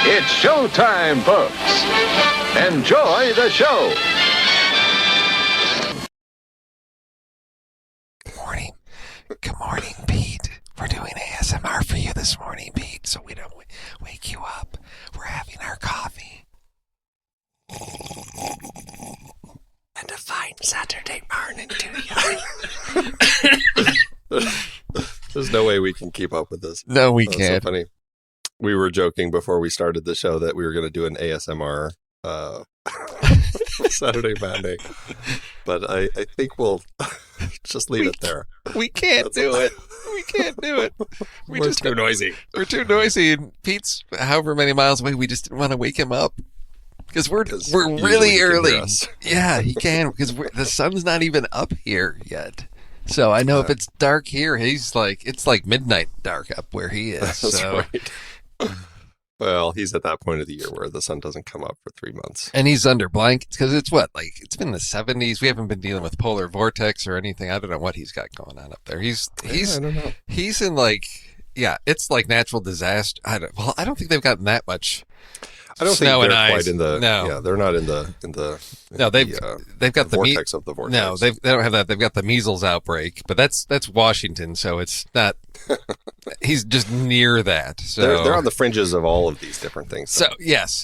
It's showtime, folks. Enjoy the show. Good morning, Pete. We're doing ASMR for you this morning, Pete, so we don't wake you up. We're having our coffee. And a fine Saturday morning to you. There's no way we can keep up with this. No, we That's can't. So funny. We were joking before we started the show that we were going to do an ASMR Saturday matinee, but I think we'll just leave it there. We can't do it. We can't do it. We're too noisy. We're too noisy. And Pete's however many miles away. We just didn't want to wake him up because we're really early. Yeah, he can because the sun's not even up here yet. So I know if it's dark here, it's like midnight dark up where he is. That's so. right. Well, he's at that point of the year where the sun doesn't come up for 3 months. And he's under blankets because it's been the 70s. We haven't been dealing with polar vortex or anything. I don't know what he's got going on up there. I don't know. He's in it's like natural disaster. I don't think they've gotten that much. I don't snow think they're and quite ice. in the. No. Yeah, they're not in the. No, they've got the vortex of the vortex. No, they don't have that. They've got the measles outbreak, but that's Washington, so it's not. He's just near that. So they're on the fringes of all of these different things. So yes.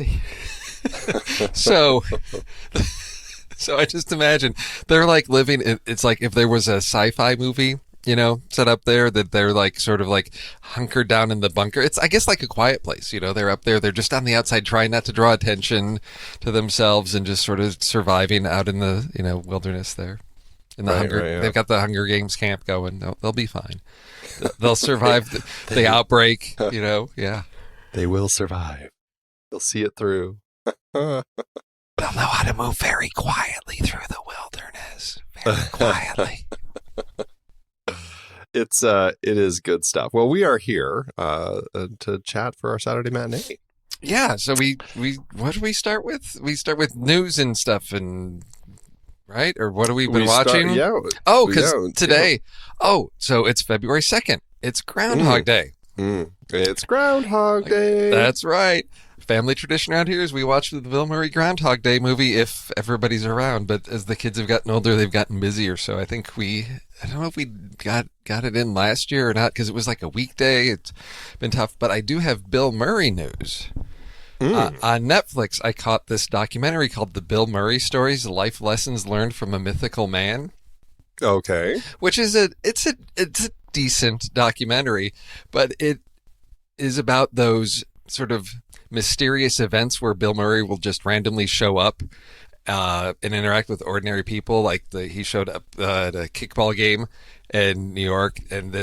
So I just imagine they're like living. It's like if there was a sci-fi movie, set up there that they're like sort of like hunkered down in the bunker. It's, I guess, like A Quiet Place. They're up there. They're just on the outside trying not to draw attention to themselves and just sort of surviving out in the, wilderness there. In the They've got the Hunger Games camp going. They'll be fine. They'll survive the outbreak, yeah. They will survive. They'll see it through. They'll know how to move very quietly through the wilderness. Very quietly. It is good stuff. Well, we are here to chat for our Saturday matinee. Yeah. So what do we start with? We start with news and stuff, and right? Or what have we been watching? Because today. So it's February 2nd. It's Groundhog Day. It's Groundhog Day. That's right. Family tradition around here is we watch the Bill Murray Groundhog Day movie if everybody's around. But as the kids have gotten older, they've gotten busier. So I think I don't know if we got it in last year or not because it was like a weekday. It's been tough. But I do have Bill Murray news. On Netflix, I caught this documentary called The Bill Murray Stories, Life Lessons Learned from a Mythical Man. Okay. Which is it's a decent documentary, but it is about those sort of mysterious events where Bill Murray will just randomly show up and interact with ordinary people. Like he showed up at a kickball game in New York, and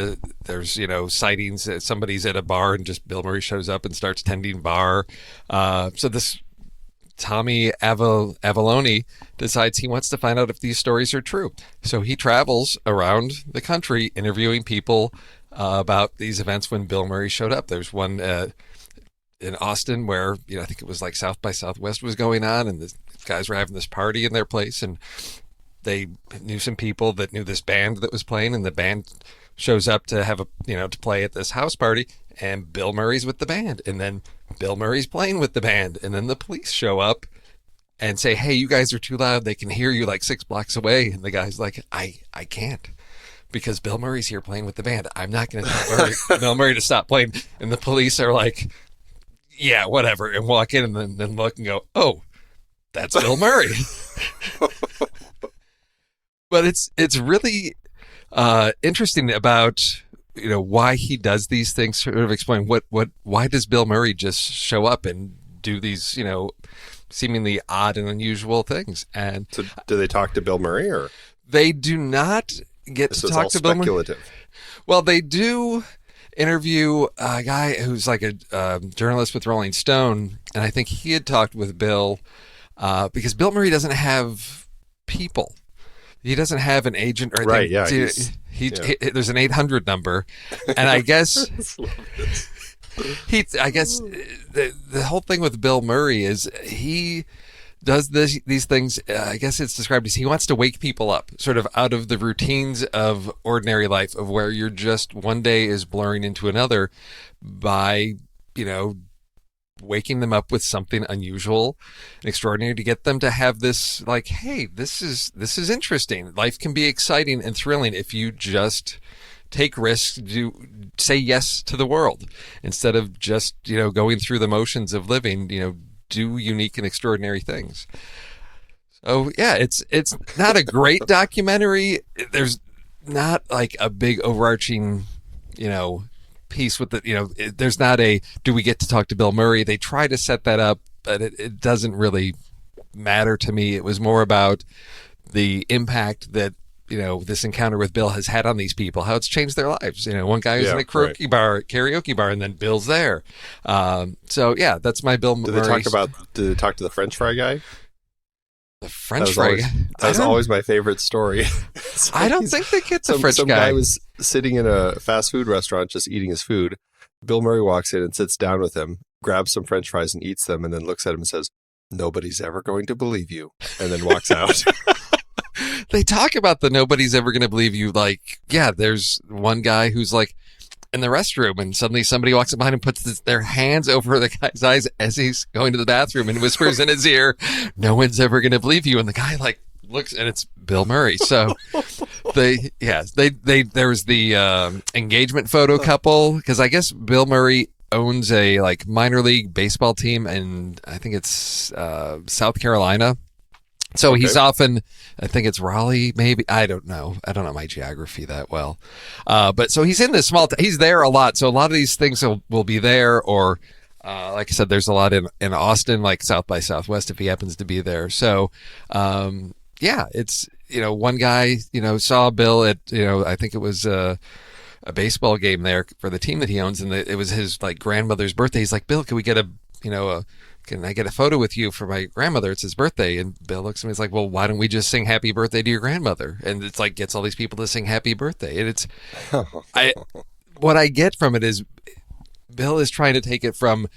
there's sightings that somebody's at a bar and just Bill Murray shows up and starts tending bar. So this Tommy Avalone decides he wants to find out if these stories are true. So he travels around the country interviewing people about these events when Bill Murray showed up. There's one in Austin where, I think it was like South by Southwest was going on, and the guys were having this party in their place, and they knew some people that knew this band that was playing, and the band shows up to have to play at this house party, and Bill Murray's with the band, and then Bill Murray's playing with the band, and then the police show up and say, hey, you guys are too loud. They can hear you like 6 blocks away. And the guy's like, I can't, because Bill Murray's here playing with the band. I'm not going to tell Bill Murray to stop playing. And the police are like, yeah, whatever, and walk in and then look and go, oh, that's Bill Murray. But it's really interesting about why he does these things. Sort of explain why does Bill Murray just show up and do these seemingly odd and unusual things? And so, do they talk to Bill Murray, or they do not get to talk to Bill Murray? Well, they do interview a guy who's like a journalist with Rolling Stone, and I think he had talked with Bill because Bill Murray doesn't have people. He doesn't have an agent or anything. Right, yeah. There's an 800 number, and I guess the whole thing with Bill Murray is he does these things. I guess it's described as he wants to wake people up, sort of out of the routines of ordinary life, of where you're just one day is blurring into another by waking them up with something unusual and extraordinary to get them to have this like, hey, this is interesting. Life can be exciting and thrilling if you just take risks, say yes to the world instead of just, going through the motions of living, do unique and extraordinary things. So yeah, it's not a great documentary. There's not like a big overarching, piece with the, there's not a, do we get to talk to Bill Murray? They try to set that up, but it doesn't really matter to me. It was more about the impact that, this encounter with Bill has had on these people, how it's changed their lives. One guy was in a karaoke bar, and then Bill's there. So yeah, that's my Bill Murray. Did they talk to the French fry guy? The French fry guy? That's always my favorite story. I don't think they get the French guy. Some guy was sitting in a fast food restaurant just eating his food. Bill Murray walks in and sits down with him, grabs some French fries and eats them, and then looks at him and says, "Nobody's ever going to believe you," and then walks out. They talk about the nobody's ever going to believe you. Like, yeah, there's one guy who's like in the restroom and suddenly somebody walks up behind and puts their hands over the guy's eyes as he's going to the bathroom and whispers in his ear, "No one's ever going to believe you." And the guy like looks and it's Bill Murray. So there was the engagement photo couple, because I guess Bill Murray owns a like minor league baseball team and I think it's South Carolina. So he's often, I think it's Raleigh, maybe. I don't know my geography that well. But so he's in this he's there a lot. So a lot of these things will be there, or like I said, there's a lot in Austin, like South by Southwest if he happens to be there. So, yeah, it's, one guy, saw Bill at, I think it was a baseball game there for the team that he owns. And it was his like grandmother's birthday. He's like, "Bill, can we get can I get a photo with you for my grandmother? It's his birthday." And Bill looks at me, he's like, "Well, why don't we just sing happy birthday to your grandmother?" And it's like, gets all these people to sing happy birthday. And it's, what I get from it is Bill is trying to take it from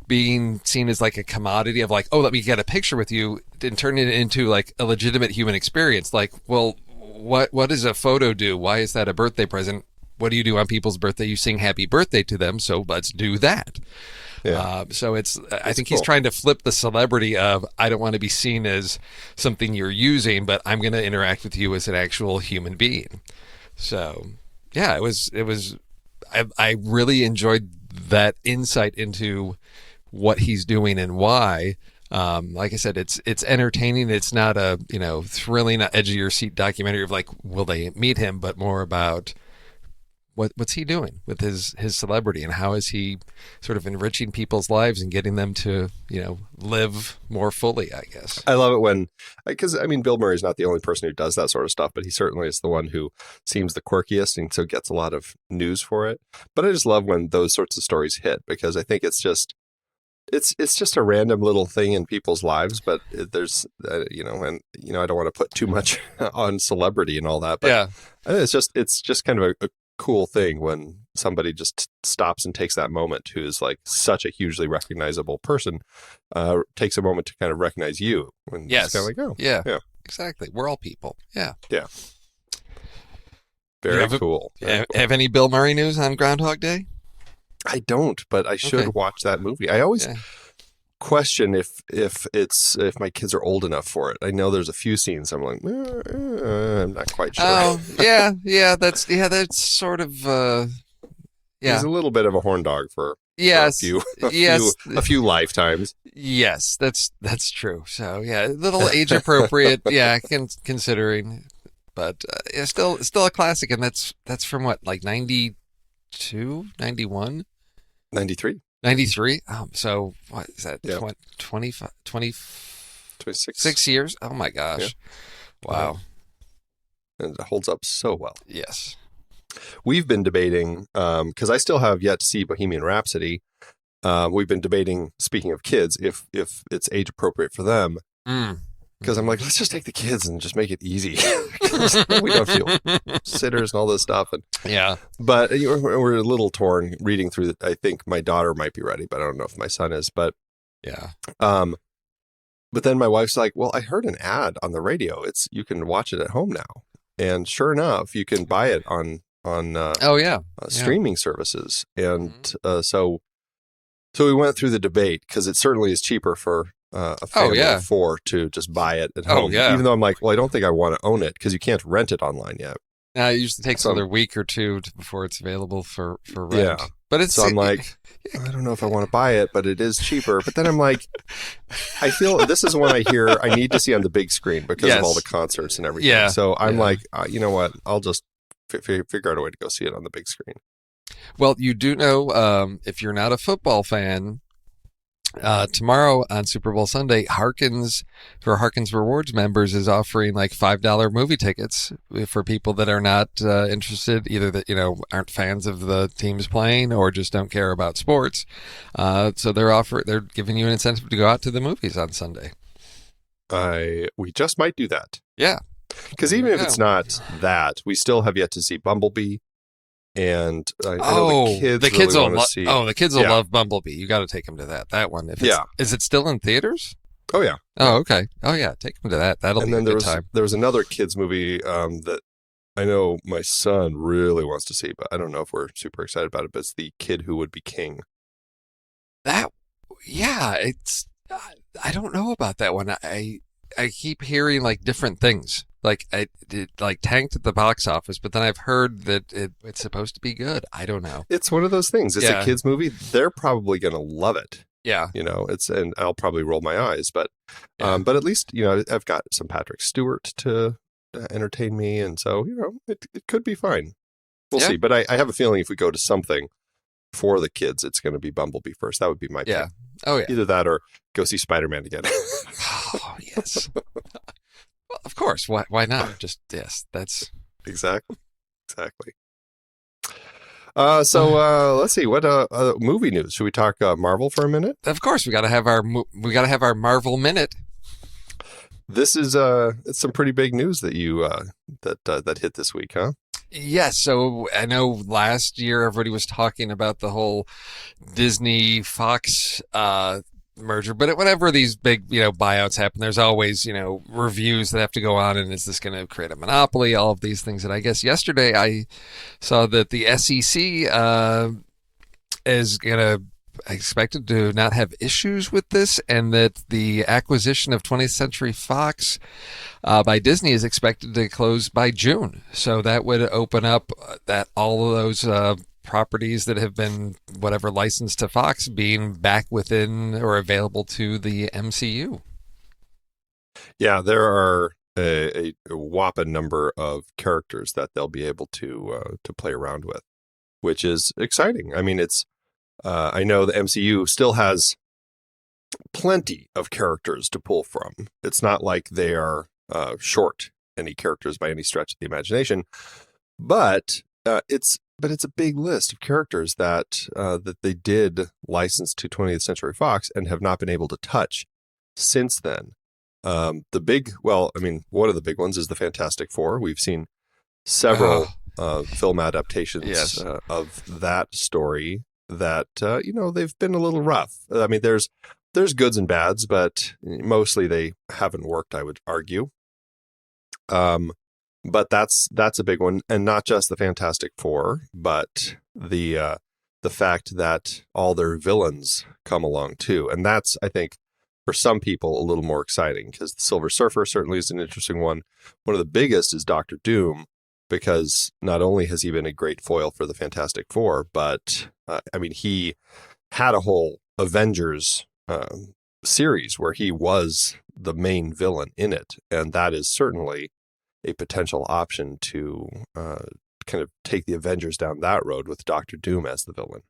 being seen as like a commodity of like, "Oh, let me get a picture with you," and turn it into like a legitimate human experience. Like, well, what does a photo do? Why is that a birthday present? What do you do on people's birthday? You sing happy birthday to them. So let's do that. Yeah. So I think he's trying to flip the celebrity of, I don't want to be seen as something you're using, but I'm going to interact with you as an actual human being. So yeah, I really enjoyed that insight into what he's doing and why. Like I said, it's entertaining. It's not a, thrilling, edge of your seat documentary of like, will they meet him, but more about what's he doing with his celebrity and how is he sort of enriching people's lives and getting them to, live more fully, I guess. I love it because Bill Murray's not the only person who does that sort of stuff, but he certainly is the one who seems the quirkiest and so gets a lot of news for it. But I just love when those sorts of stories hit, because I think it's just a random little thing in people's lives, but there's, I don't want to put too much on celebrity and all that, but yeah, it's just kind of a cool thing when somebody just stops and takes that moment, who is like such a hugely recognizable person, takes a moment to kind of recognize you. And yes. It's kind of like, oh, yeah, exactly. We're all people. Yeah. Yeah. Very cool. Have any Bill Murray news on Groundhog Day? I don't, but I should watch that movie. I always question if my kids are old enough for it. I know there's a few scenes I'm like, I'm not quite sure. Oh, yeah, that's sort of He's a little bit of a horn dog for a few lifetimes. Yes, that's true. So yeah, a little age appropriate. Yeah, considering, but still a classic, and that's from what, like 92, 91? 93. 93? So what is that? 25, 26 6 years? Oh my gosh. Yeah. Wow. And it holds up so well. Yes. We've been debating, because I still have yet to see Bohemian Rhapsody. We've been debating, speaking of kids, if it's age appropriate for them. Because I'm like, let's just take the kids and just make it easy. We don't feel sitters and all this stuff. And but we're a little torn reading through it. I think my daughter might be ready, but I don't know if my son is. But yeah. But then my wife's like, well, I heard an ad on the radio. You can watch it at home now. And sure enough, you can buy it on streaming services. And so So we went through the debate because it certainly is cheaper for a family of 4 to just buy it at home. Even though I'm like, well, I don't think I want to own it because you can't rent it online yet. Now it usually takes another week or two before it's available for rent. Yeah. But it's, so I'm like, I don't know if I want to buy it, but it is cheaper. But then I'm like, I feel this is one I hear I need to see on the big screen because of all the concerts and everything. Yeah. So I'm like, you know what? I'll just figure out a way to go see it on the big screen. Well, you do know, if you're not a football fan, tomorrow on Super Bowl Sunday, Harkins Rewards members is offering like $5 movie tickets for people that are not interested, either that, aren't fans of the teams playing or just don't care about sports. So they're giving you an incentive to go out to the movies on Sunday. We just might do that. Yeah. Because even if it's not that, we still have yet to see Bumblebee. And I know the kids will really want to see. The kids will love Bumblebee. You got to take them to that one. Is it still in theaters? Oh yeah. Oh okay. Oh yeah. Take them to that. That'll be a good time. There was another kids movie that I know my son really wants to see, but I don't know if we're super excited about it. But it's The Kid Who Would Be King. It's. I don't know about that one. I keep hearing like different things. Like it tanked at the box office, but then I've heard that it's supposed to be good. I don't know. It's one of those things. It's a kids movie. They're probably going to love it. Yeah. And I'll probably roll my eyes, but at least, I've got some Patrick Stewart to entertain me. And so, it could be fine. We'll see. But I have a feeling if we go to something for the kids, it's going to be Bumblebee first. That would be my pick. Oh yeah. Either that or go see Spider-Man again. Oh yes. Well, of course. Why not? Just that's exactly. So let's see what movie news. Should we talk Marvel for a minute? Of course, we got to have our Marvel minute. This is it's some pretty big news that you that hit this week, huh? Yes. So I know last year everybody was talking about the whole Disney Fox merger, but whenever these big buyouts happen, there's always reviews that have to go on, and is this going to create a monopoly, all of these things. And I guess yesterday I saw that the SEC is going to expected to not have issues with this, and that the acquisition of 20th Century Fox by Disney is expected to close by June. So that would open up that all of those properties that have been licensed to Fox being back within or available to the MCU. Yeah, there are a whopping number of characters that they'll be able to play around with, which is exciting. I mean, it's I know the MCU still has plenty of characters to pull from. It's not like they are short any characters by any stretch of the imagination, but it's a big list of characters that they did license to 20th Century Fox and have not been able to touch since then. One of the big ones is the Fantastic Four. We've seen several film adaptations of that story that they've been a little rough. I mean, there's goods and bads, but mostly they haven't worked, I would argue. But that's a big one, and not just the Fantastic Four, but the fact that all their villains come along too, and that's, I think, for some people a little more exciting, because the Silver Surfer certainly is an interesting one. One of the biggest is Doctor Doom, because not only has he been a great foil for the Fantastic Four, but he had a whole Avengers series where he was the main villain in it, and that is certainly a potential option to kind of take the Avengers down that road with Doctor Doom as the villain,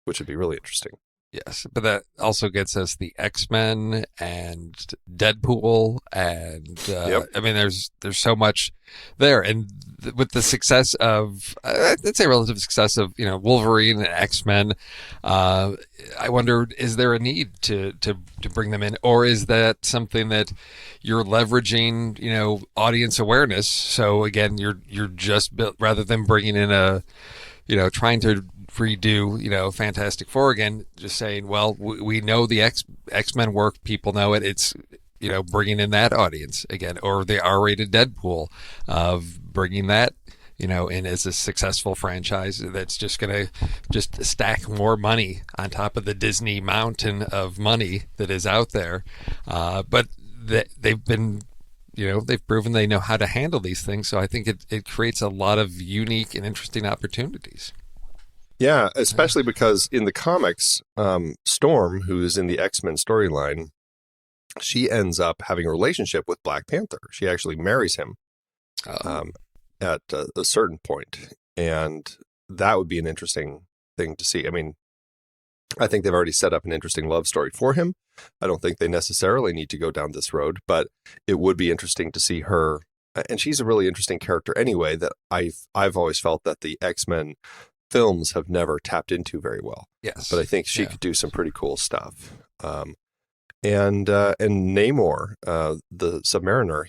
which would be really interesting. Yes, but that also gets us the X-Men and Deadpool, and there's so much there. And with the success of, I'd say, relative success of Wolverine and X-Men, I wonder, is there a need to bring them in, or is that something that you're leveraging audience awareness? So again, you're just rather than bringing in trying to redo Fantastic Four again, just saying, well, we know the X-Men work, people know it, it's bringing in that audience again, or the R-rated Deadpool, of bringing that and as a successful franchise that's just going to just stack more money on top of the Disney mountain of money that is out there. But they've been, they've proven they know how to handle these things. So I think it creates a lot of unique and interesting opportunities. Yeah, especially because in the comics, Storm, who is in the X-Men storyline, she ends up having a relationship with Black Panther. She actually marries him at a certain point, and that would be an interesting thing to see. I mean, I think they've already set up an interesting love story for him. I don't think they necessarily need to go down this road, but it would be interesting to see her. And she's a really interesting character anyway, that I've always felt that the X-Men films have never tapped into very well. Yes. But I think she could do some pretty cool stuff. And Namor, the Submariner,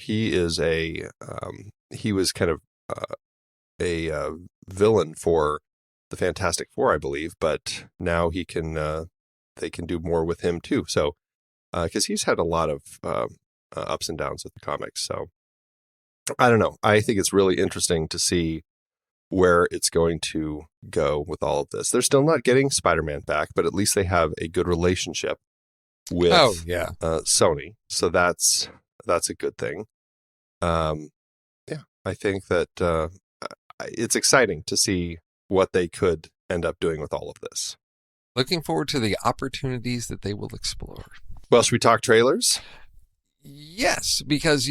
he was kind of a villain for the Fantastic Four, I believe, but now they can do more with him too. So, because he's had a lot of ups and downs with the comics. So, I don't know. I think it's really interesting to see where it's going to go with all of this. They're still not getting Spider-Man back, but at least they have a good relationship with Sony. So that's a good thing. I think that it's exciting to see what they could end up doing with all of this. Looking forward to the opportunities that they will explore. Well, should we talk trailers? Yes, because,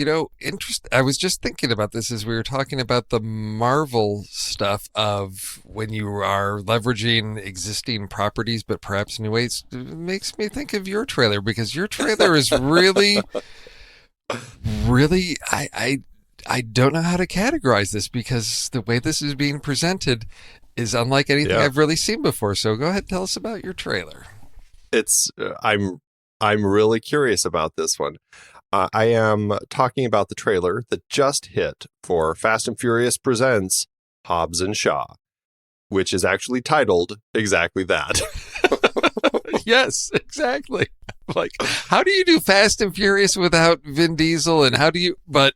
I was just thinking about this as we were talking about the Marvel stuff of when you are leveraging existing properties, but perhaps in new ways. It makes me think of your trailer, because your trailer is really, really, I don't know how to categorize this, because the way this is being presented is unlike anything I've really seen before. So go ahead, tell us about your trailer. I'm really curious about this one. I am talking about the trailer that just hit for Fast and Furious Presents Hobbs and Shaw, which is actually titled exactly that. Yes, exactly. Like, how do you do Fast and Furious without Vin Diesel? And how do you, but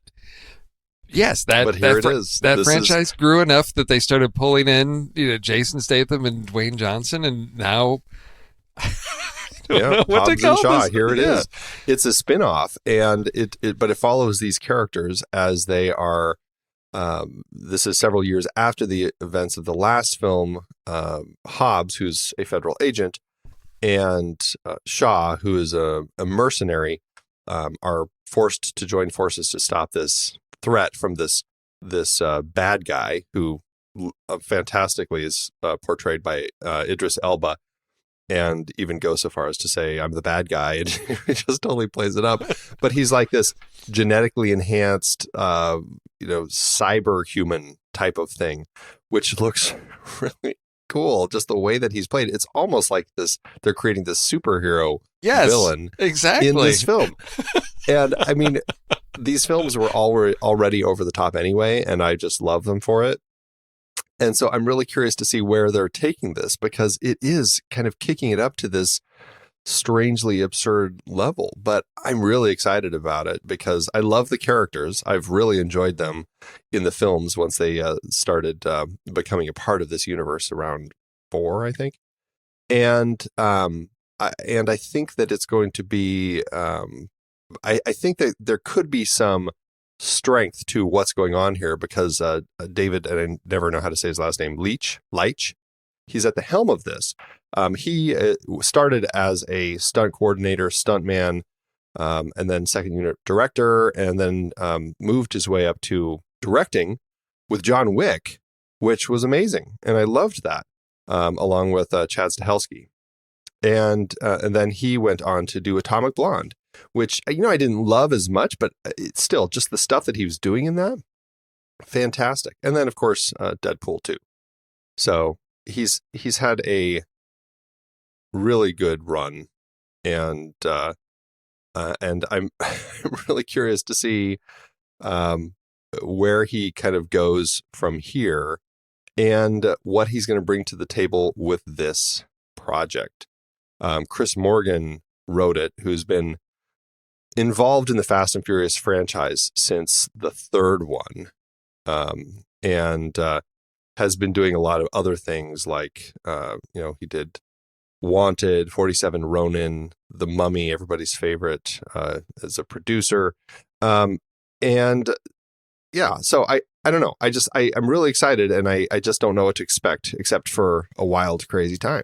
yes, that franchise grew enough that they started pulling in, Jason Statham and Dwayne Johnson, and now Hobbs and Shaw. Here it is. It's a spin-off, and but it follows these characters as they are. This is several years after the events of the last film. Hobbs, who's a federal agent, and Shaw, who is a mercenary, are forced to join forces to stop this threat from this bad guy who fantastically is portrayed by Idris Elba. And even goes so far as to say, I'm the bad guy. And he just totally plays it up. But he's like this genetically enhanced, cyber human type of thing, which looks really cool. Just the way that he's played. It's almost like this. They're creating this superhero villain in this film. And I mean, these films were already over the top anyway. And I just love them for it. And so I'm really curious to see where they're taking this, because it is kind of kicking it up to this strangely absurd level. But I'm really excited about it because I love the characters. I've really enjoyed them in the films once they started becoming a part of this universe around 4, I think. And I think that it's going to be I think that there could be some strength to what's going on here, because David, and I never know how to say his last name, Leitch, he's at the helm of this. He started as a stunt coordinator, stuntman, and then second unit director, and then moved his way up to directing with John Wick, which was amazing. And I loved that, along with Chad Stahelski. And then he went on to do Atomic Blonde, which, I didn't love as much, but it's still just the stuff that he was doing in that. Fantastic. And then, of course, Deadpool 2. So he's had a really good run. And I'm really curious to see where he kind of goes from here and what he's going to bring to the table with this project. Chris Morgan wrote it, who's been involved in the Fast and Furious franchise since the third one. and has been doing a lot of other things like, he did Wanted, 47 Ronin, The Mummy, everybody's favorite, as a producer. And yeah, so I don't know. I'm really excited, and I just don't know what to expect except for a wild, crazy time.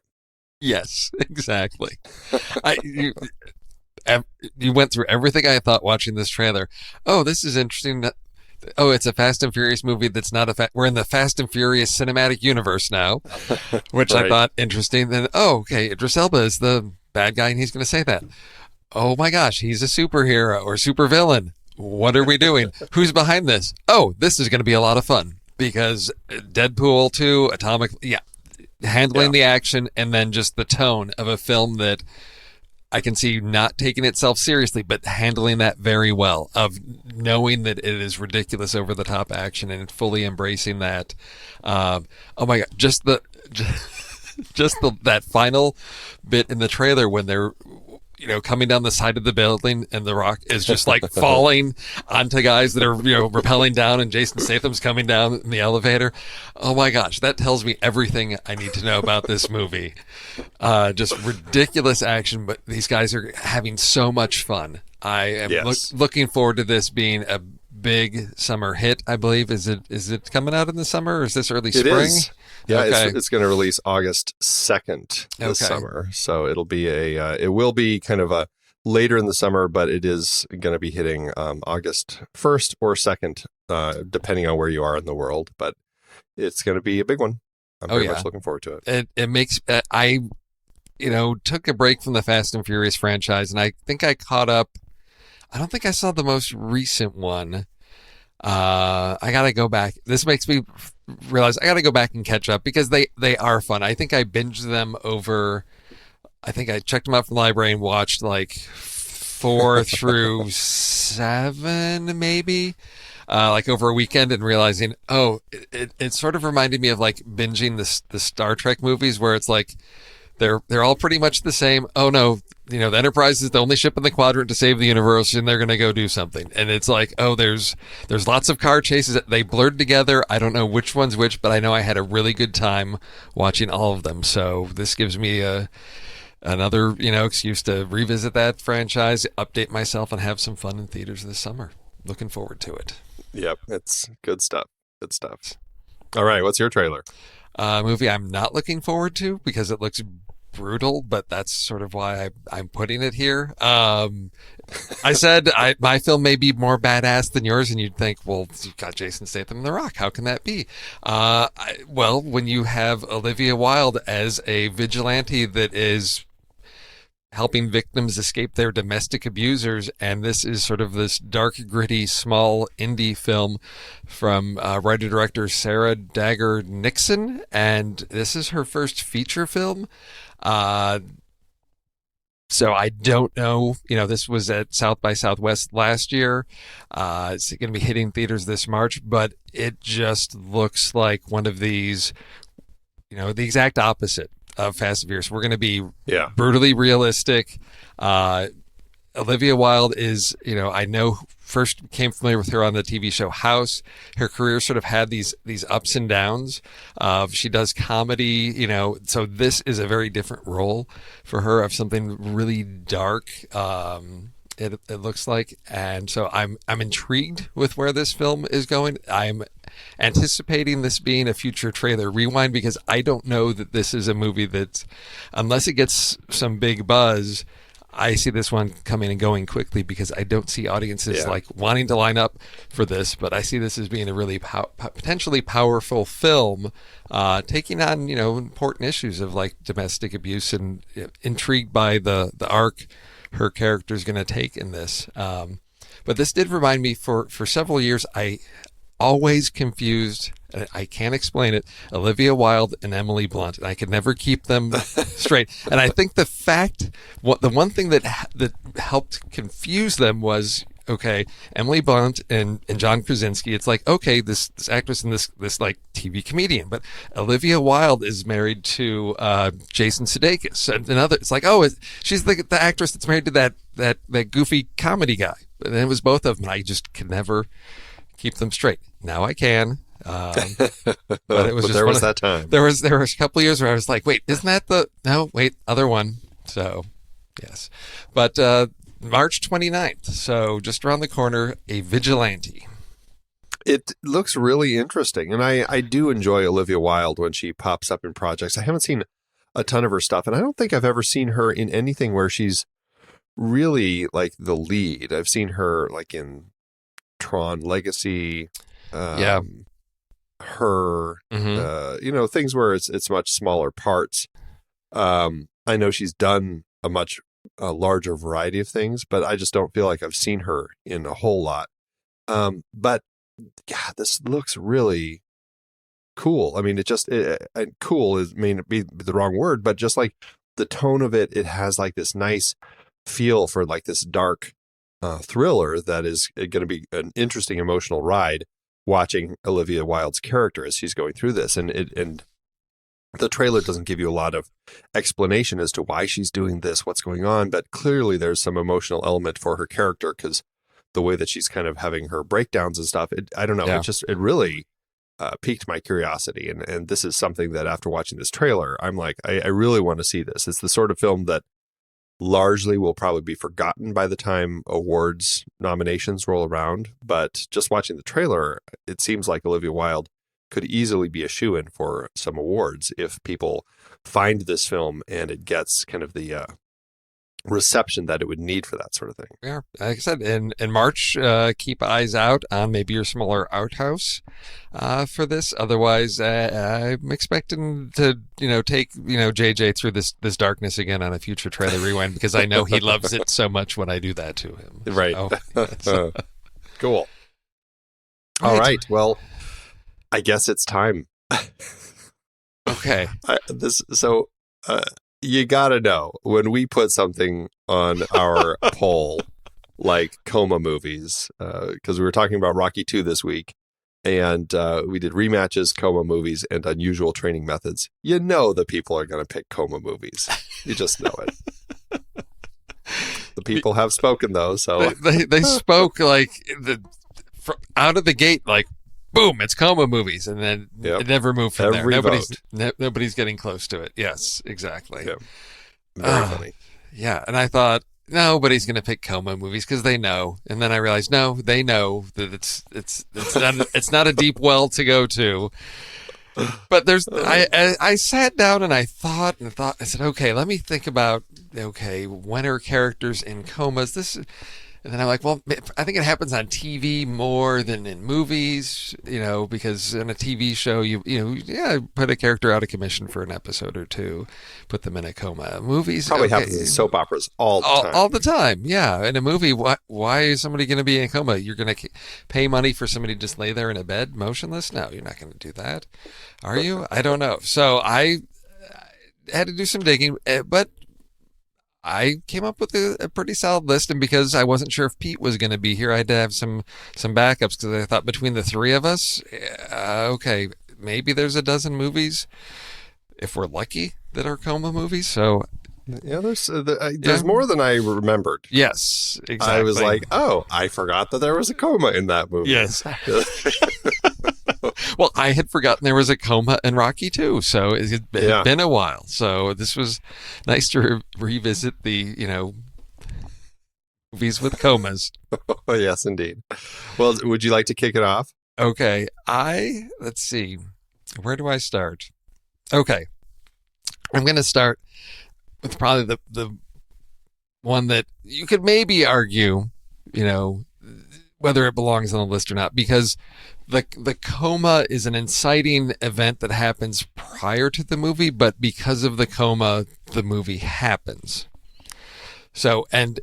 Yes, exactly. You went through everything I thought watching this trailer. Oh, this is interesting. Oh, it's a Fast and Furious movie that's not we're in the Fast and Furious cinematic universe now, which Right. I thought interesting. Then, okay, Idris Elba is the bad guy and he's going to say that. Oh my gosh, he's a superhero or supervillain. What are we doing? Who's behind this? Oh, this is going to be a lot of fun because Deadpool 2, handling the action and then just the tone of a film that I can see not taking itself seriously, but handling that very well, of knowing that it is ridiculous over the top action and fully embracing that. Oh my God, that final bit in the trailer when they're, coming down the side of the building and The Rock is just like falling onto guys that are, rappelling down, and Jason Statham's coming down in the elevator. Oh my gosh, that tells me everything I need to know about this movie. Just ridiculous action, but these guys are having so much fun. I am looking forward to this being a big summer hit, I believe. Is it coming out in the summer, or is this early spring? It is. Yeah, okay. It's going to release August 2nd this summer. So it'll be it will be kind of a later in the summer, but it is going to be hitting August 1st or 2nd, depending on where you are in the world. But it's going to be a big one. I'm very much looking forward to it. It makes I took a break from the Fast and Furious franchise, and I think I caught up. I don't think I saw the most recent one. I gotta go back. This makes me realize I gotta go back and catch up because they are fun. I think I binged them over. I think I checked them out from the library and watched like 4 through 7, maybe, like over a weekend, and realizing, it sort of reminded me of like binging the Star Trek movies, where it's like they're all pretty much the same. Oh no, the Enterprise is the only ship in the quadrant to save the universe, and they're going to go do something. And it's like, there's lots of car chases that they blurred together. I don't know which one's which, but I know I had a really good time watching all of them. So this gives me another excuse to revisit that franchise, update myself, and have some fun in theaters this summer. Looking forward to it. Yep, it's good stuff. Good stuff. All right, what's your trailer? Movie I'm not looking forward to because it looks brutal, but that's sort of why I'm putting it here. I said my film may be more badass than yours, and you'd think, well, you've got Jason Statham and The Rock. How can that be? Well, when you have Olivia Wilde as a vigilante that is helping victims escape their domestic abusers, and this is sort of this dark, gritty, small indie film from writer-director Sarah Dagger Nixon, and this is her first feature film. So I don't know, this was at South by Southwest last year. It's going to be hitting theaters this March, but it just looks like one of these, the exact opposite of Fast and Furious. We're going to be brutally realistic. Olivia Wilde is, I know first became familiar with her on the TV show House. Her career sort of had these ups and downs. She does comedy, so this is a very different role for her of something really dark. It looks like, and so I'm intrigued with where this film is going. I'm anticipating this being a future trailer rewind because I don't know that this is a movie that, unless it gets some big buzz, I see this one coming and going quickly because I don't see audiences like wanting to line up for this. But I see this as being a really potentially powerful film, taking on important issues of like domestic abuse, and intrigued by the arc her character is going to take in this. But this did remind me for several years, I always confused, and I can't explain it, Olivia Wilde and Emily Blunt, and I could never keep them straight. And I think the one thing that helped confuse them was, okay, Emily Blunt and John Krasinski, it's like, okay, this actress and this like TV comedian, but Olivia Wilde is married to Jason Sudeikis, and another. It's like, she's the actress that's married to that goofy comedy guy. And it was both of them. And I just could never keep them straight. Now I can. But it was just there was that time. There was a couple of years where I was like, wait, isn't that other one? So, yes. But March 29th, so just around the corner, A Vigilante. It looks really interesting, and I do enjoy Olivia Wilde when she pops up in projects. I haven't seen a ton of her stuff, and I don't think I've ever seen her in anything where she's really like the lead. I've seen her like in Tron Legacy, Her, things where it's much smaller parts. I know she's done a larger variety of things, but I just don't feel like I've seen her in a whole lot. But God, this looks really cool. I mean, cool may be the wrong word, but just like the tone of it, it has like this nice feel for like this dark thriller that is going to be an interesting emotional ride watching Olivia Wilde's character as she's going through this. And the trailer doesn't give you a lot of explanation as to why she's doing this, what's going on, but clearly there's some emotional element for her character because the way that she's kind of having her breakdowns and stuff, I don't know. Yeah. It really piqued my curiosity. And this is something that after watching this trailer, I'm like, I really want to see this. It's the sort of film that largely will probably be forgotten by the time awards nominations roll around. But just watching the trailer, it seems like Olivia Wilde could easily be a shoo-in for some awards if people find this film and it gets kind of the reception that it would need for that sort of thing. Yeah, like I said, in March, keep eyes out on maybe your smaller art house for this. Otherwise, I'm expecting to take JJ through this darkness again on a future trailer rewind because I know he loves it so much when I do that to him. Right. So, cool. All right. Well, I guess it's time. Okay. You gotta know, when we put something on our poll, like coma movies, because we were talking about Rocky 2 this week, and we did rematches, coma movies, and unusual training methods. You know the people are going to pick coma movies. You just know it. The people have spoken, though, so... They spoke, like, out of the gate, like, boom, it's coma movies, and then it never moved from there. Nobody's getting close to it. Yes, exactly. Yeah. Very funny. Yeah, and I thought nobody's going to pick coma movies because they know, and then I realized no, they know that it's not a deep well to go to. But I sat down and I thought. I said, okay, let me think about when are characters in comas? And then I'm like, well, I think it happens on TV more than in movies, because in a TV show, you put a character out of commission for an episode or two, put them in a coma. Movies probably happens in soap operas all the time. All the time, yeah. In a movie, why is somebody going to be in a coma? You're going to pay money for somebody to just lay there in a bed motionless? No, you're not going to do that, are you? I don't know. So I had to do some digging, but I came up with a pretty solid list, and because I wasn't sure if Pete was going to be here, I had to have some backups because I thought between the three of us, okay, maybe there's a dozen movies, if we're lucky, that are coma movies. So yeah, there's more than I remembered. Yes, exactly. I was like, oh, I forgot that there was a coma in that movie. Yes. Well, I had forgotten there was a coma in Rocky too, so it had been a while. So this was nice to revisit the, movies with comas. Oh, yes, indeed. Well, would you like to kick it off? Okay. Let's see. Where do I start? Okay. I'm going to start with probably the one that you could maybe argue, whether it belongs on the list or not, because the coma is an inciting event that happens prior to the movie, but because of the coma, the movie happens. So, and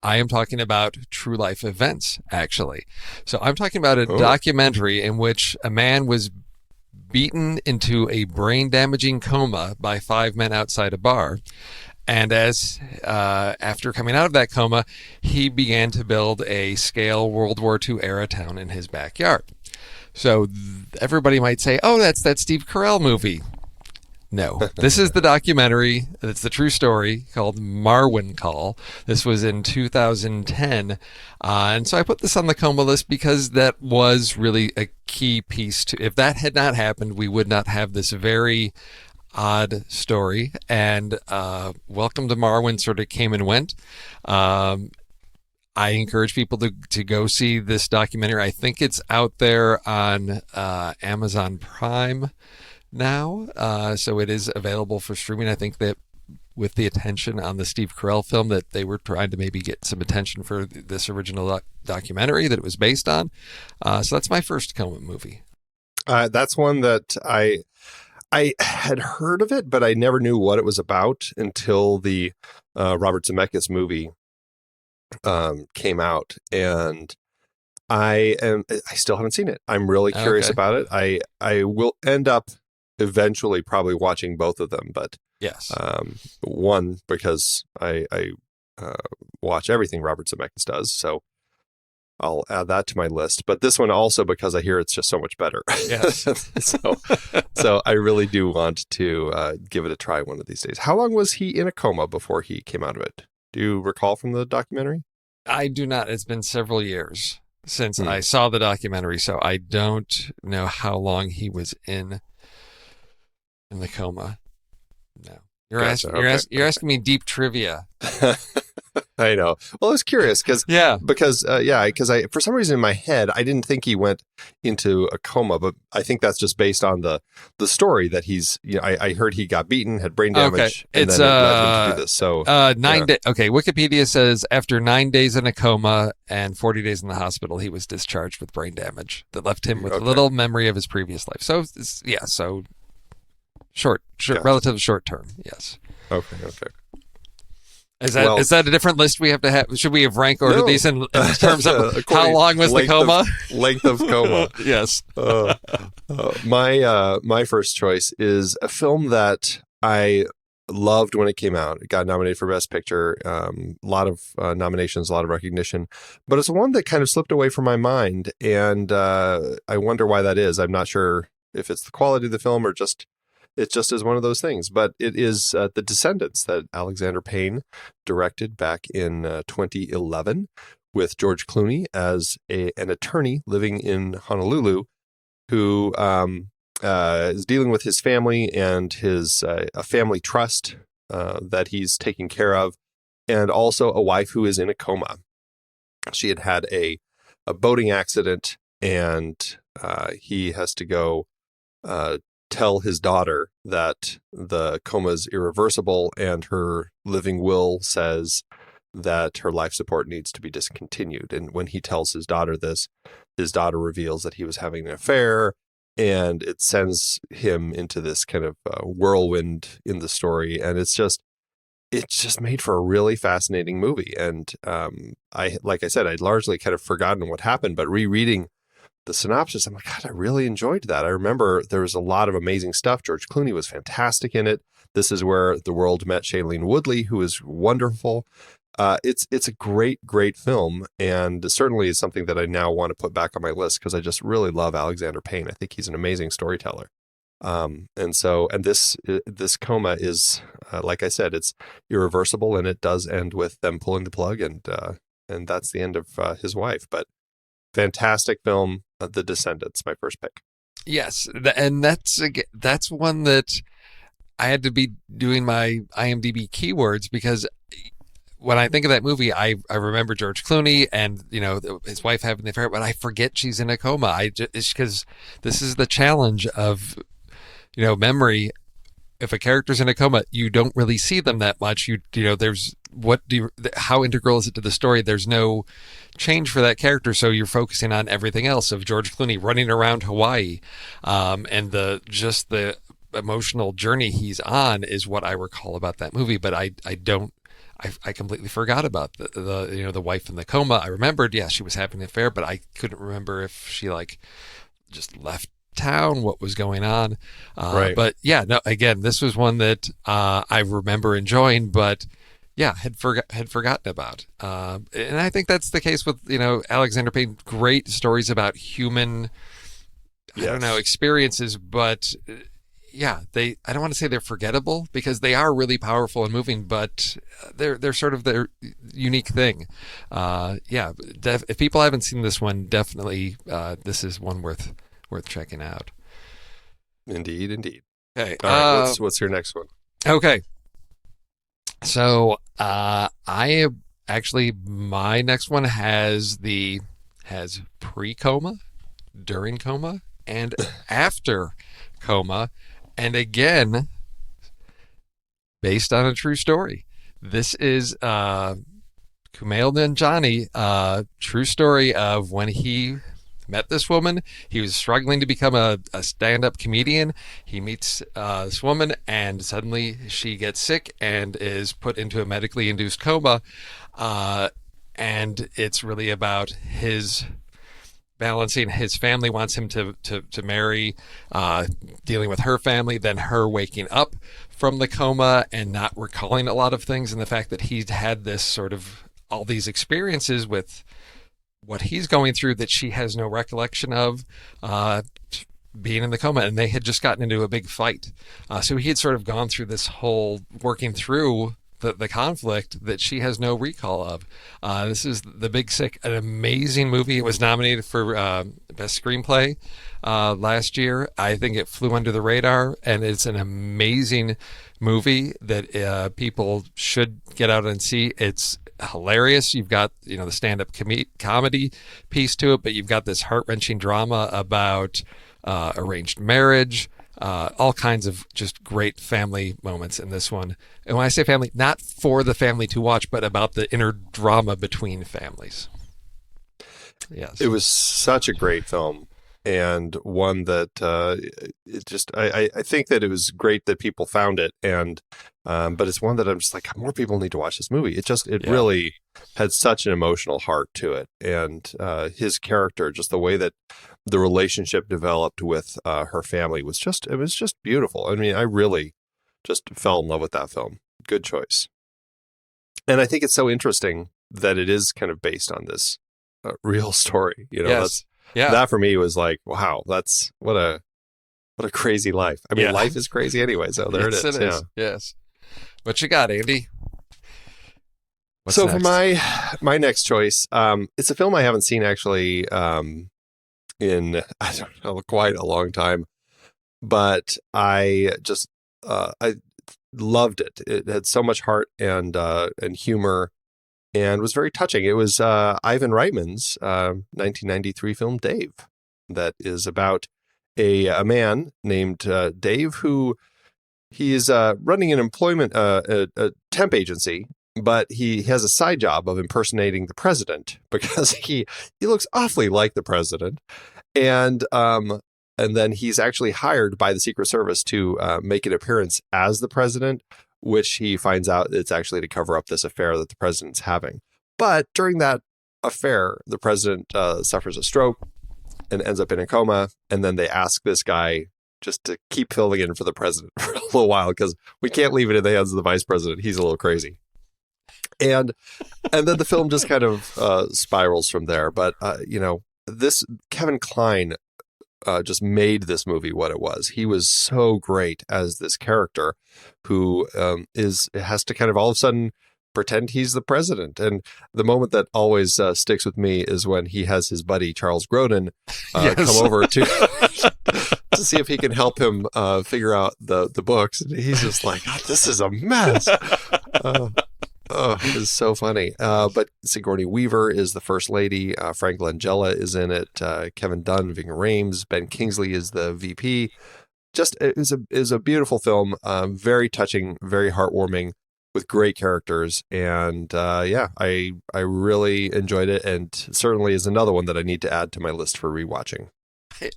I am talking about true life events, actually. So I'm talking about a documentary in which a man was beaten into a brain-damaging coma by 5 men outside a bar. And after coming out of that coma, he began to build a scale World War II era town in his backyard. So everybody might say, oh, that's that Steve Carell movie. No, this is the documentary. It's the true story called Marwen Call. This was in 2010. And so I put this on the coma list because that was really a key piece to, if that had not happened, we would not have this very odd story. And Welcome to Marwen sort of came and went. I encourage people to go see this documentary. I think it's out there on Amazon Prime now, so it is available for streaming. I think that with the attention on the Steve Carell film, that they were trying to maybe get some attention for this original documentary that it was based on. So that's my first coma movie. That's one that I had heard of it, but I never knew what it was about until the Robert Zemeckis movie came out, and I still haven't seen it. I'm really curious about it. I will end up eventually probably watching both of them, but yes, one because I watch everything Robert Zemeckis does, so I'll add that to my list. But this one also because I hear it's just so much better. Yes. so I really do want to give it a try one of these days. How long was he in a coma before he came out of it? Do you recall from the documentary? I do not. It's been several years since I saw the documentary, so I don't know how long he was in the coma. No. You're asking me deep trivia. I know. Well, I was curious because for some reason in my head I didn't think he went into a coma, but I think that's just based on the story that he's. I heard he got beaten, had brain damage, and then it led him to do this. So 9 days. Okay, Wikipedia says after 9 days in a coma and 40 days in the hospital, he was discharged with brain damage that left him with little memory of his previous life. So short, relatively short term. Yes. Okay. Is that a different list we have to have? Should we have rank ordered these in terms of how long was the coma? Length of coma. Yes. My first choice is a film that I loved when it came out. It got nominated for Best Picture. A lot of nominations, a lot of recognition. But it's one that kind of slipped away from my mind. And I wonder why that is. I'm not sure if it's the quality of the film or it just is one of those things, but it is The Descendants that Alexander Payne directed back in 2011 with George Clooney as an attorney living in Honolulu who is dealing with his family and a family trust that he's taking care of, and also a wife who is in a coma. She had a boating accident, and he has to go tell his daughter that the coma is irreversible, and her living will says that her life support needs to be discontinued. And when he tells his daughter this, his daughter reveals that he was having an affair, and it sends him into this kind of whirlwind in the story. And it's just made for a really fascinating movie. And like I said, I'd largely kind of forgotten what happened, but rereading the synopsis, I'm like, God, I really enjoyed that. I remember there was a lot of amazing stuff. George Clooney was fantastic in it. This is where the world met Shailene Woodley, who is wonderful. It's a great film, and certainly is something that I now want to put back on my list because I just really love Alexander Payne. I think he's an amazing storyteller. And this coma is, like I said, it's irreversible, and it does end with them pulling the plug, and that's the end of his wife. But fantastic film, The Descendants, my first pick. Yes, and that's one that I had to be doing my IMDb keywords because when I think of that movie, I remember George Clooney and his wife having the affair, but I forget she's in a coma. It's because this is the challenge of memory. If a character's in a coma, you don't really see them that much. How integral is it to the story? There's no change for that character, so you're focusing on everything else of George Clooney running around Hawaii, and the emotional journey he's on is what I recall about that movie. But I completely forgot about the wife in the coma. I remembered, she was having an affair, but I couldn't remember if she just left town, what was going on. Right. But again, this was one that I remember enjoying, but had forgotten about. And I think that's the case with Alexander Payne. Great stories about human, experiences, but yeah, I don't want to say they're forgettable because they are really powerful and moving, but they're sort of their unique thing. If people haven't seen this one, definitely this is one worth checking out. Indeed, indeed. Okay, all right. What's your next one? Okay, so I actually my next one has pre-coma, during coma, and after coma, and again based on a true story. This is Kumail Nanjiani, true story of when he met this woman. He was struggling to become a stand-up comedian. He meets this woman, and suddenly she gets sick and is put into a medically induced coma. And it's really about his balancing. His family wants him to marry, dealing with her family, then her waking up from the coma and not recalling a lot of things, and the fact that he'd had this sort of all these experiences with what he's going through that she has no recollection of, being in the coma, and they had just gotten into a big fight. So he had sort of gone through this whole working through the conflict that she has no recall of. This is The Big Sick, an amazing movie. It was nominated for Best Screenplay last year. I think it flew under the radar, and it's an amazing movie that people should get out and see. It's hilarious. You've got the stand-up comedy piece to it, but you've got this heart-wrenching drama about arranged marriage, all kinds of just great family moments in this one. And when I say family, not for the family to watch, but about the inner drama between families. Yes, it was such a great film, and one that I think that it was great that people found it, and but it's one that I'm just like, more people need to watch this movie. It really had such an emotional heart to it, and his character, just the way that the relationship developed with her family was just beautiful. I mean, I really just fell in love with that film. Good choice. And I think it's so interesting that it is kind of based on this real story. Yes. That for me was like, wow, that's what a crazy life. I mean, life is crazy anyway. So there yes, it is. It is. Yeah. Yes. What you got, Andy? What's so next? For my next choice, it's a film I haven't seen actually in I don't know, quite a long time, but I just I loved it. It had so much heart and humor, and was very touching. It was Ivan Reitman's 1993 film Dave, that is about a man named Dave who he is running an employment a temp agency, but he has a side job of impersonating the president because he looks awfully like the president, and then he's actually hired by the Secret Service to make an appearance as the president, which he finds out it's actually to cover up this affair that the president's having. But during that affair, the president suffers a stroke and ends up in a coma, and then they ask this guy just to keep filling in for the president for a little while because we can't leave it in the hands of the vice president. He's a little crazy. And then the film just kind of spirals from there. But, this Kevin Kline just made this movie what it was. He was so great as this character who has to kind of all of a sudden pretend he's the president. And the moment that always sticks with me is when he has his buddy Charles Grodin come over to see if he can help him figure out the books. And he's just like, oh, this is a mess. It's so funny. But Sigourney Weaver is the first lady. Frank Langella is in it. Kevin Dunn, Ving Rhames, Ben Kingsley is the VP. Just it is a beautiful film. Very touching, very heartwarming, with great characters. And I really enjoyed it, and certainly is another one that I need to add to my list for rewatching.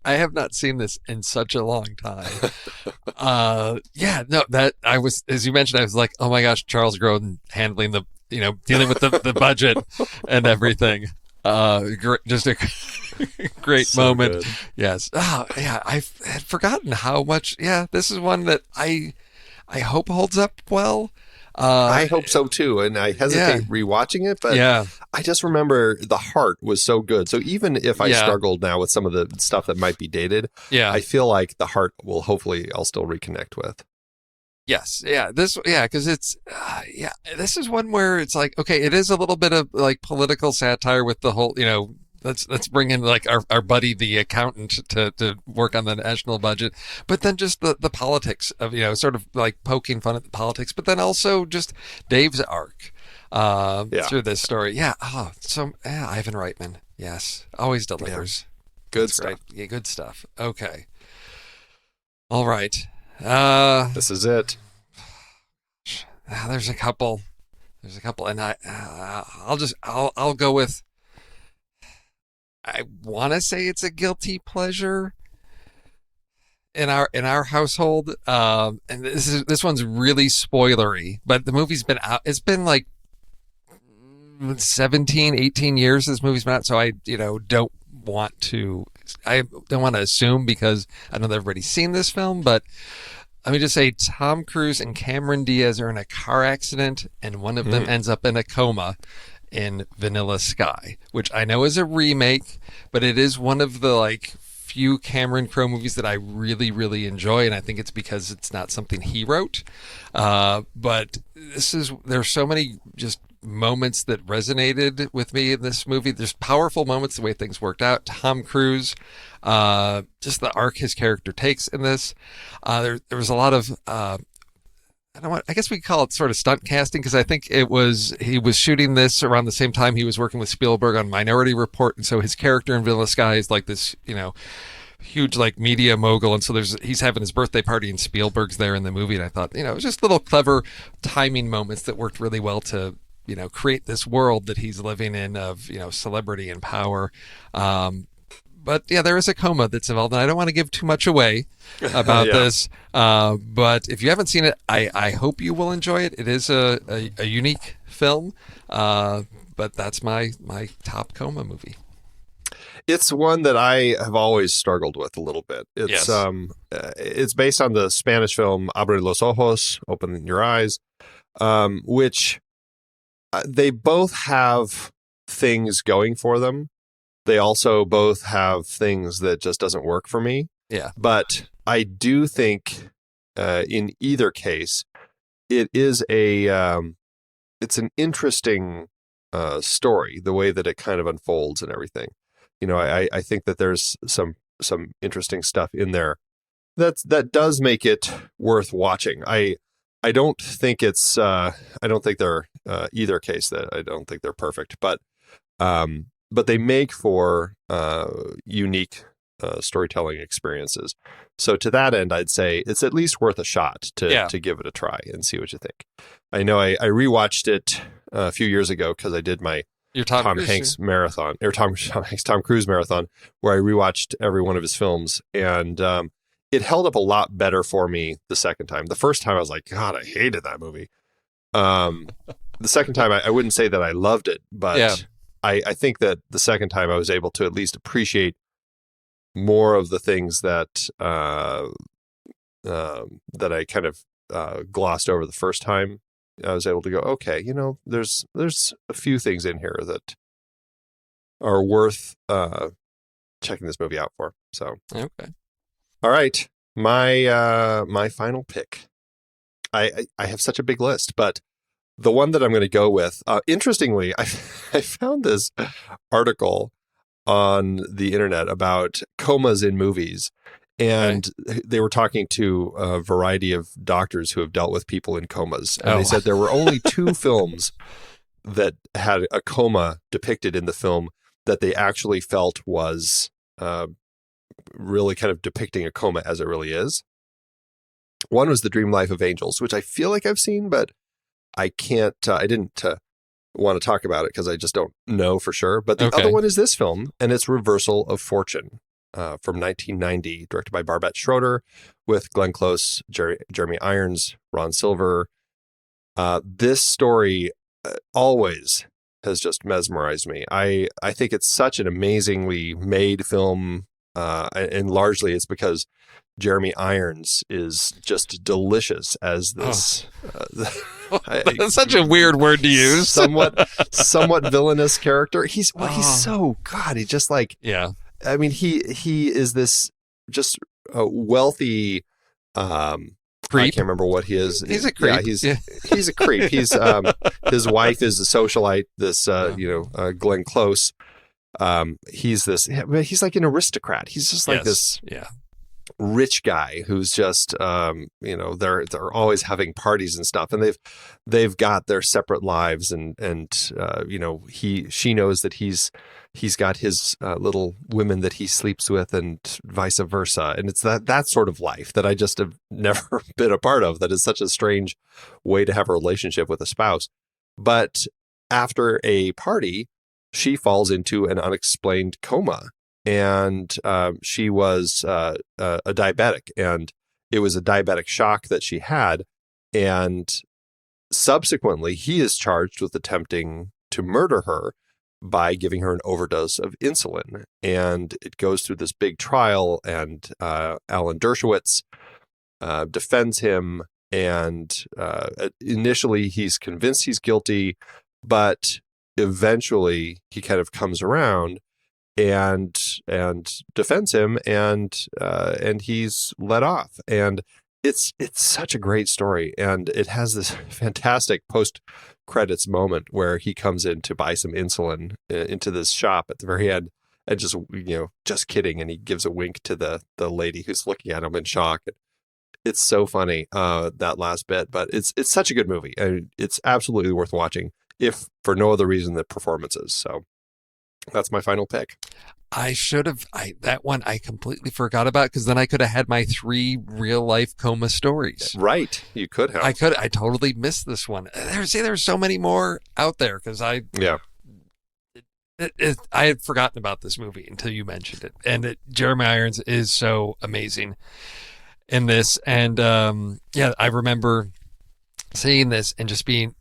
I have not seen this in such a long time. That I was, as you mentioned, I was like, oh my gosh, Charles Grodin handling dealing with the budget and everything. Just a great so moment. Good. Yes. I had forgotten how much. Yeah, this is one that I hope holds up well. I hope so too, and I hesitate rewatching it, but I just remember the heart was so good. So even if I struggled now with some of the stuff that might be dated, I feel like the heart will hopefully I'll still reconnect with. Yes, because it's this is one where it's like, okay, it is a little bit of like political satire with the whole, let's bring in like our buddy the accountant to work on the national budget, but then just the politics of sort of like poking fun at the politics, but then also just Dave's arc through this story. Ivan Reitman, yes, always delivers. Good stuff. Great. Yeah, good stuff. Okay, all right. This is it. There's a couple, and I'll go with. I want to say it's a guilty pleasure in our household, and this one's really spoilery. But the movie's been out. It's been like 17, 18 years this movie's been out, so I don't want to assume because I know that everybody's seen this film, but let me just say Tom Cruise and Cameron Diaz are in a car accident, and one of them ends up in a coma in Vanilla Sky, which I know is a remake, but it is one of the like few Cameron Crowe movies that I really, really enjoy, and I think it's because it's not something he wrote. But there's so many just moments that resonated with me in this movie. There's powerful moments, the way things worked out. Tom Cruise, just the arc his character takes in this. There was a lot of I guess we could call it sort of stunt casting, because I think he was shooting this around the same time he was working with Spielberg on Minority Report, and so his character in Vanilla Sky is like this, huge like media mogul, and so he's having his birthday party and Spielberg's there in the movie, and I thought, it was just little clever timing moments that worked really well to create this world that he's living in of celebrity and power. But yeah, there is a coma that's involved, and I don't want to give too much away about this. But if you haven't seen it, I hope you will enjoy it. It is a unique film, but that's my top coma movie. It's one that I have always struggled with a little bit. It's it's based on the Spanish film Abre los ojos, Open Your Eyes, which they both have things going for them. They also both have things that just doesn't work for me. Yeah. But I do think in either case, it is it's an interesting story, the way that it kind of unfolds and everything. I think that there's some interesting stuff in there that does make it worth watching. I don't think it's I don't think they're either case that I don't think they're perfect, but they make for unique storytelling experiences. So to that end, I'd say it's at least worth a shot to give it a try and see what you think. I know I rewatched it a few years ago because I did my Tom Hanks marathon, or Tom Cruise marathon, where I rewatched every one of his films, and it held up a lot better for me the second time. The first time I was like, God, I hated that movie. The second time I wouldn't say that I loved it, but I think that the second time I was able to at least appreciate more of the things that that I kind of glossed over the first time. I was able to go, okay, there's a few things in here that are worth checking this movie out for. So, okay. All right. My final pick. I have such a big list, but the one that I'm going to go with, interestingly, I found this article on the internet about comas in movies. And they were talking to a variety of doctors who have dealt with people in comas. And they said there were only 2 films that had a coma depicted in the film that they actually felt was really kind of depicting a coma as it really is. One was The Dream Life of Angels, which I feel like I've seen, but I didn't want to talk about it because I just don't know for sure. But the other one is this film, and it's Reversal of Fortune. From 1990, directed by Barbette Schroeder, with Glenn Close, Jeremy Irons, Ron Silver. This story always has just mesmerized me. I think it's such an amazingly made film, and largely it's because Jeremy Irons is just delicious as this. That's such a weird word to use. somewhat villainous character. He's so God. He's just like I mean, he is this just wealthy. Creep. I can't remember what he is. He's a creep. Yeah, he's a creep. He's his wife is a socialite. This Glenn Close. He's like an aristocrat. He's just like this rich guy who's just they're always having parties and stuff, and they've got their separate lives, and she knows that he's got his little women that he sleeps with, and vice versa. And it's that sort of life that I just have never been a part of. That is such a strange way to have a relationship with a spouse. But after a party, she falls into an unexplained coma, and she was a diabetic, and it was a diabetic shock that she had. And subsequently, he is charged with attempting to murder her by giving her an overdose of insulin. And it goes through this big trial, and Alan Dershowitz defends him. And initially he's convinced he's guilty, but eventually he kind of comes around and defends him, and he's let off. And it's such a great story, and it has this fantastic post-credits moment where he comes in to buy some insulin into this shop at the very end, and just kidding, and he gives a wink to the lady who's looking at him in shock. It's so funny, that last bit, but it's such a good movie, and it's absolutely worth watching, if for no other reason than performances. So that's my final pick. That one I completely forgot about, because then I could have had my 3 real life coma stories. Right. You could have. I totally missed this one. There's so many more out there, because I had forgotten about this movie until you mentioned it. And Jeremy Irons is so amazing in this. And I remember seeing this and just being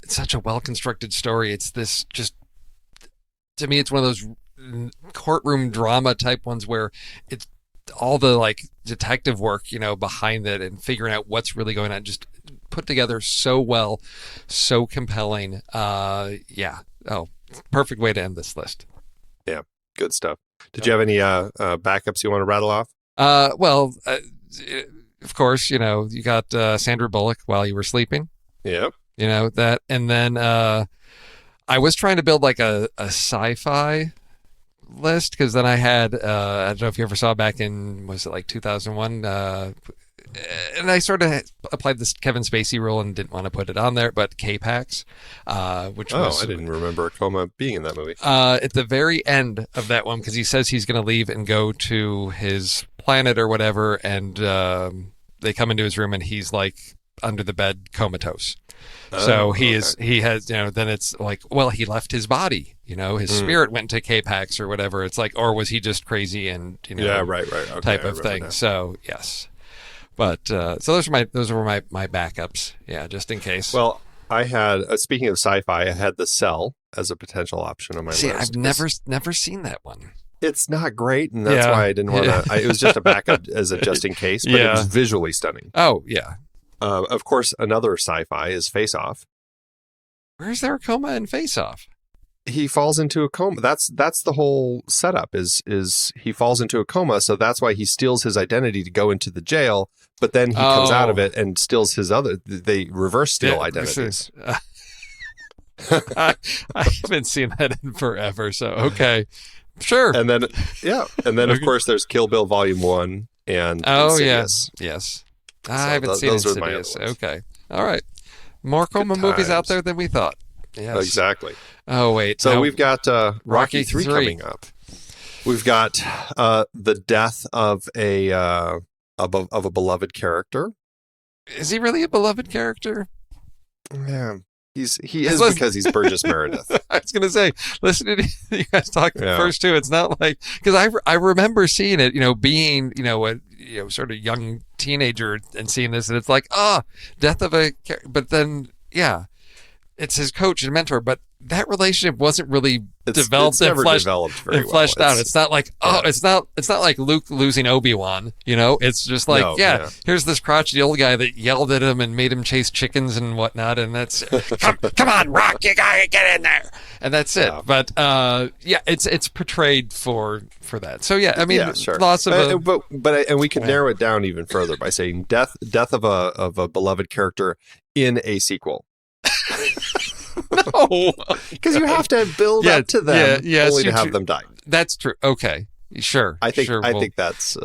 such a well-constructed story. It's this just, to me, it's one of those courtroom drama type ones where it's all the like detective work, behind it, and figuring out what's really going on, just put together so well, so compelling. Perfect way to end this list. Yeah, good stuff. Did you have any backups you want to rattle off? Of course, you got Sandra Bullock, While You Were Sleeping. Yep. That, and then I was trying to build like a sci-fi list, because then I had I don't know if you ever saw back in, was it like 2001, and I sort of applied this Kevin Spacey rule and didn't want to put it on there, but K-Pax, which was, I didn't remember a coma being in that movie. At the very end of that one, because he says he's going to leave and go to his planet or whatever, and they come into his room and he's like under the bed comatose. So he has, then it's like, well, he left his body, his spirit went to K-Pax or whatever. It's like, or was he just crazy and, right. Okay, type of thing. That. So yes. But, so those were my backups. Yeah. Just in case. Well, I had, speaking of sci-fi, I had The Cell as a potential option on my list. I've never seen that one. It's not great, and that's why I didn't want to. It was just a backup as a just in case, but it was visually stunning. Oh, yeah. Of course, another sci-fi is Face Off. Where's there a coma in Face Off? He falls into a coma. That's the whole setup. Is he falls into a coma, so that's why he steals his identity to go into the jail. But then he comes out of it and steals his other. They reverse steal identities. I haven't seen that in forever. So okay. Sure. And then, of course, there's Kill Bill Volume 1 and Insidious. Yes. I haven't seen Insidious. Okay. All right. More coma movies out there than we thought. Yes. Exactly. Oh, wait. So we've got Rocky 3 coming up. We've got the death of a beloved character. Is he really a beloved character? Yeah. He is, because he's Burgess Meredith. I was going to say, listening to you guys talk first two, it's not like, because I remember seeing it, being, a sort of young teenager and seeing this, and it's like, death of a, but then, it's his coach and mentor, but that relationship wasn't really It's developed never and fleshed, developed very well. fleshed out. It's not like it's not like Luke losing Obi-Wan. It's just like here's this crotchety old guy that yelled at him and made him chase chickens and whatnot, and that's come on, Rock, you gotta get in there, and that's it. But it's portrayed for that. So I mean, lots of and we can narrow it down even further by saying death of a beloved character in a sequel. No, because you have to build up to them only to have them die. That's true. Okay, sure. I think that's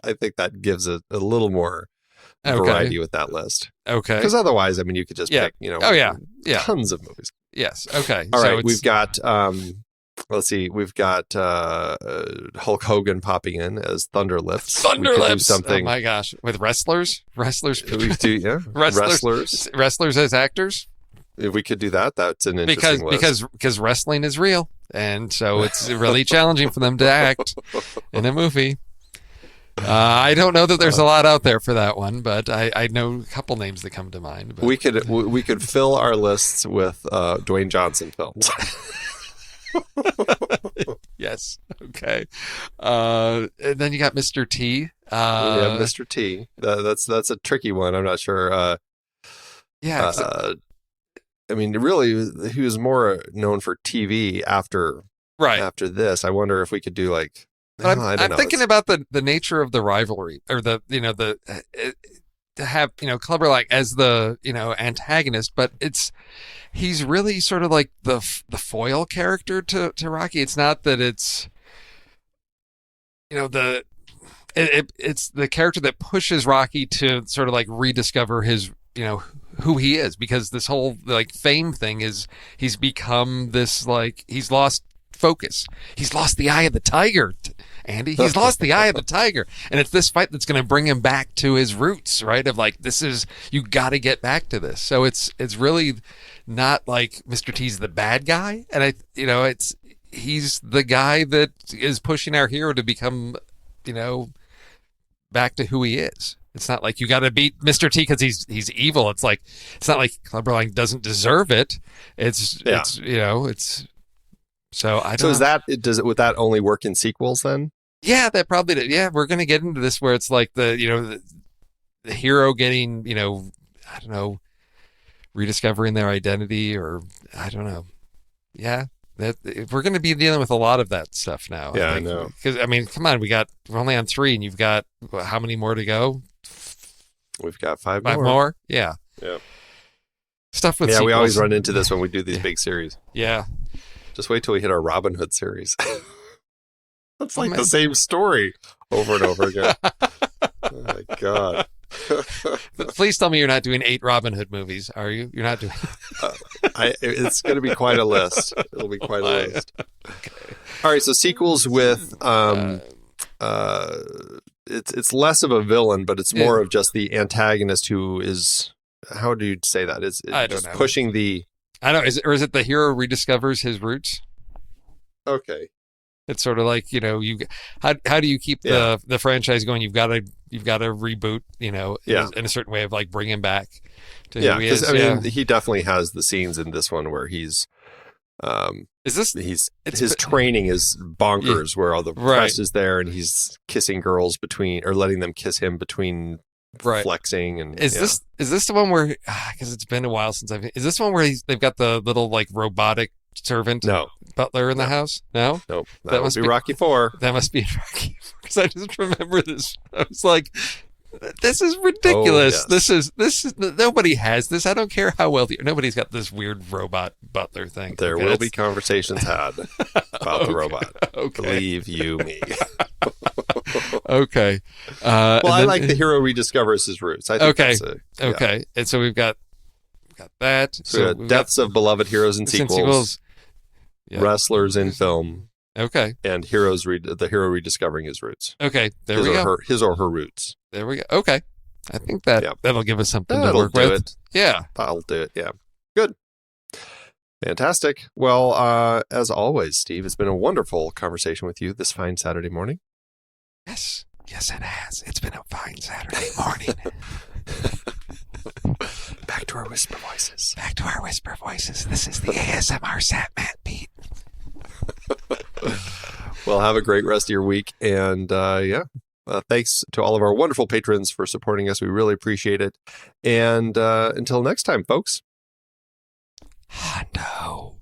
I think that gives a little more variety with that list. Okay, because otherwise, I mean, you could just pick tons of movies. Yes. Okay. All right. We've got let's see. We've got Hulk Hogan popping in as Thunderlips. Thunderlips. Something. Oh my gosh! With wrestlers. We do wrestlers as actors. If we could do that, that's an interesting list. Because wrestling is real, and so it's really challenging for them to act in a movie. I don't know that there's a lot out there for that one, but I know a couple names that come to mind. But. We could fill our lists with Dwayne Johnson films. Yes. Okay. And then you got Mr. T. Mr. T. That's a tricky one. I'm not sure. I mean, really, he was more known for TV after this. I wonder if we could do like. But I'm thinking about the nature of the rivalry, or to have Clubber like as the antagonist, but he's really sort of like the foil character to Rocky. It's not that it's it's the character that pushes Rocky to sort of like rediscover his who he is, because this whole like fame thing is he's become this like he's lost focus. He's lost the eye of the tiger, Andy. He's lost the eye of the tiger, and it's this fight that's going to bring him back to his roots, right? Of like you got to get back to this. So it's really not like Mr. T's the bad guy, and he's the guy that is pushing our hero to become back to who he is. It's not like you got to beat Mr. T because he's evil. It's like it's not like Clubber Lang doesn't deserve it. It's so I don't. So is that would that only work in sequels then? Yeah, that probably did. Yeah, we're gonna get into this where it's like the hero getting I don't know, rediscovering their identity, or I don't know. Yeah. That we're going to be dealing with a lot of that stuff now. Yeah, I know. Because I mean, come on, we're only on 3, and you've got how many more to go? We've got 5 more. 5 more? Yeah. Yeah. Stuff with sequels. We always run into this when we do these big series. Yeah. Just wait till we hit our Robin Hood series. That's like the same story over and over again. Oh my God. Please tell me you're not doing 8 Robin Hood movies, are you? You're not doing. It's going to be quite a list. It'll be quite a list. Okay. All right, so sequels with it's less of a villain, but it's more of just the antagonist who is. How do you say that? Is just pushing the? I don't know. Is it the hero rediscovers his roots? Okay. It's sort of like how do you keep the franchise going? You've got to reboot, in a certain way of like bring him back to who he is. I mean, he definitely has the scenes in this one where he's his training is bonkers, where all the press is there and he's kissing girls or letting them kiss him between flexing. And is this the one where, because it's been a while since is this one where they've got the little like robotic servant butler in the house? No, nope. That must be Rocky 4. That must be Rocky 4, because I just remember this. I was like, this is ridiculous. Oh, yes. This is nobody has this. I don't care how wealthy. Nobody's got this weird robot butler thing. There will be conversations had about the robot. Okay. Believe you me. Okay. I like the hero rediscovers his roots. I think okay. And so we've got that. So deaths of beloved heroes in sequels. Yeah. Wrestlers in film. Okay. And the hero rediscovering his roots. Okay. There we go. His or her roots. There we go. Okay. I think that'll give us something to work with. It. Yeah. That'll do it. Yeah. Good. Fantastic. Well, as always, Steve, it's been a wonderful conversation with you this fine Saturday morning. Yes. Yes, it has. It's been a fine Saturday morning. Back to our whisper voices. Back to our whisper voices. This is the ASMR Sat Matt Pete. Well, have a great rest of your week. And thanks to all of our wonderful patrons for supporting us. We really appreciate it. And until next time, folks. Hondo.